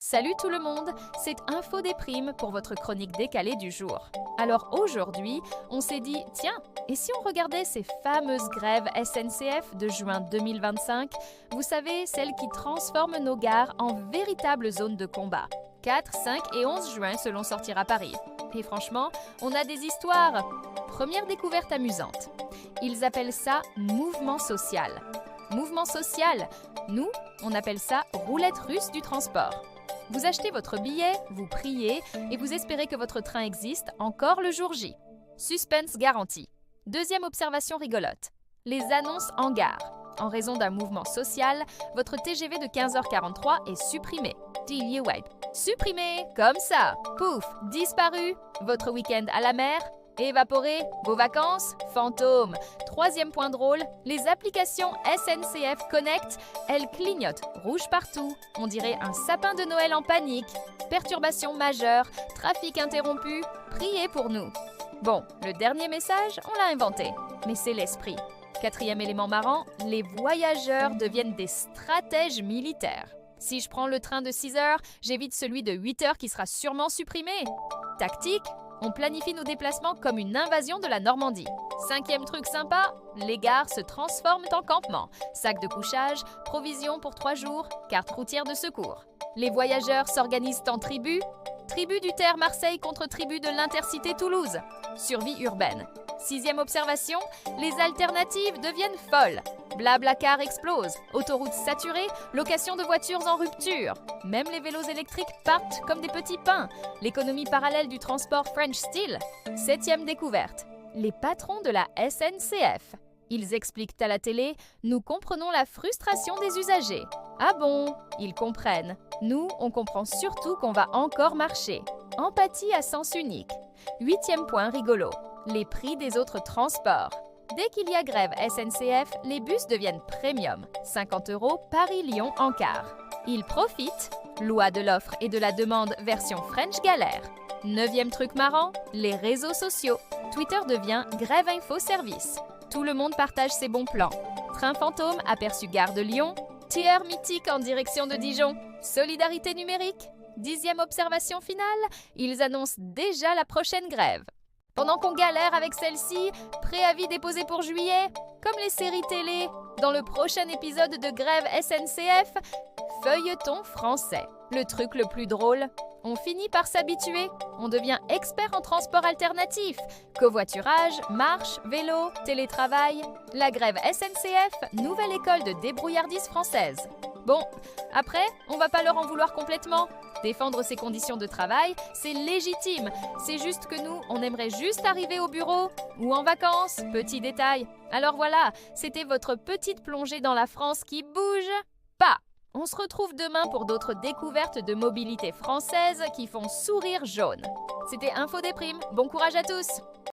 Salut tout le monde, c'est Info des Primes pour votre chronique décalée du jour. Alors aujourd'hui, on s'est dit, tiens, et si on regardait ces fameuses grèves SNCF de juin 2025, vous savez, celles qui transforment nos gares en véritables zones de combat. 4, 5 et 11 juin selon Sortir à Paris. Et franchement, on a des histoires. Première découverte amusante. Ils appellent ça mouvement social. Mouvement social, nous, on appelle ça roulette russe du transport. Vous achetez votre billet, vous priez et vous espérez que votre train existe encore le jour J. Suspense garanti. Deuxième observation rigolote. Les annonces en gare. En raison d'un mouvement social, votre TGV de 15h43 est supprimé. Supprimé, comme ça. Pouf, disparu. Votre week-end à la mer, évaporé. Vos vacances, fantômes. Troisième point drôle, les applications SNCF Connect, elles clignotent rouge partout. On dirait un sapin de Noël en panique. Perturbation majeure, trafic interrompu, priez pour nous. Bon, le dernier message, on l'a inventé, mais c'est l'esprit. Quatrième élément marrant, les voyageurs deviennent des stratèges militaires. Si je prends le train de 6 heures, j'évite celui de 8 heures qui sera sûrement supprimé. Tactique, on planifie nos déplacements comme une invasion de la Normandie. Cinquième truc sympa, les gares se transforment en campement. Sac de couchage, provisions pour 3 jours, carte routière de secours. Les voyageurs s'organisent en tribus. Tribu du Terre Marseille contre tribu de l'Intercité Toulouse. Survie urbaine. Sixième observation, les alternatives deviennent folles. Blablacar explose, autoroutes saturées, location de voitures en rupture. Même les vélos électriques partent comme des petits pains. L'économie parallèle du transport French Steel. Septième découverte, les patrons de la SNCF. Ils expliquent à la télé, nous comprenons la frustration des usagers. Ah bon, ils comprennent. Nous, on comprend surtout qu'on va encore marcher. Empathie à sens unique. Huitième point rigolo, les prix des autres transports. Dès qu'il y a grève SNCF, les bus deviennent premium. 50 € Paris-Lyon en quart. Ils profitent. Loi de l'offre et de la demande version French galère. Neuvième truc marrant, les réseaux sociaux. Twitter devient grève info service. Tout le monde partage ses bons plans. Train fantôme aperçu gare de Lyon. Tiers mythique en direction de Dijon. Solidarité numérique. Dixième observation finale, ils annoncent déjà la prochaine grève. Pendant qu'on galère avec celle-ci, préavis déposé pour juillet, comme les séries télé. Dans le prochain épisode de Grève SNCF, feuilleton français. Le truc le plus drôle, on finit par s'habituer. On devient expert en transport alternatif. Covoiturage, marche, vélo, télétravail. La grève SNCF, nouvelle école de débrouillardise française. Bon, après, on va pas leur en vouloir complètement. Défendre ses conditions de travail, c'est légitime. C'est juste que nous, on aimerait juste arriver au bureau ou en vacances, petit détail. Alors voilà, c'était votre petite plongée dans la France qui bouge pas. On se retrouve demain pour d'autres découvertes de mobilité française qui font sourire jaune. C'était Info des Primes, bon courage à tous!